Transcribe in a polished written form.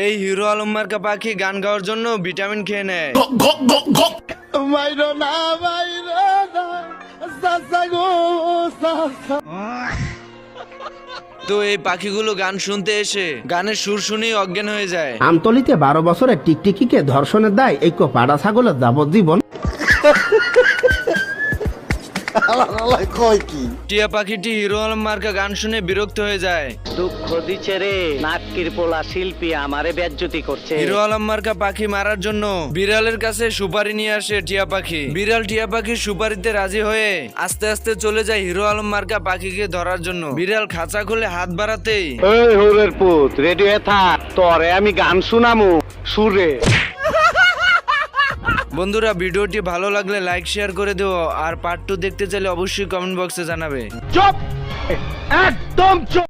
এই হিরো আলম মার্কা পাখি গান গাওয়ার জন্য ভিটামিন খেয়ে নেয়। তো এই পাখিগুলো গান শুনতে এসে গানের সুর শুনেই অজ্ঞান হয়ে যায়। আমতলিতে 12 বছরের টিকটিকিকে ধর্ষণের দায় এই পাড়া ছাগলের যাবজ্জীবন। টিয়া পাখিটি হিরো আলম মার্কা গান শুনে বিরক্ত হয়ে যায়। দুঃখ দিচ্ছে রে, নাটকির পোলা শিল্পী আমারে বেজ্জতি করছে। হিরো আলম মার্কা পাখি মারার জন্য বিড়ালের কাছে সুপারি নিয়ে আসে টিয়া পাখি। বিড়াল টিয়া পাখির সুপারিতে রাজি হয়ে আস্তে আস্তে চলে যায় হিরো আলম মার্কা পাখিকে ধরার জন্য। বিড়াল খাঁচা খুলে হাত বাড়াতেই এই হোরের পুত, রেডি হয়ে থাক, তোরে আমি গান শুনামু সুরে। বন্ধুরা, ভিডিওটি ভালো লাগলে লাইক শেয়ার করে দিও, আর পার্ট 2 দেখতে চাইলে অবশ্যই কমেন্ট বক্সে জানাবে। চুপ, একদম চুপ।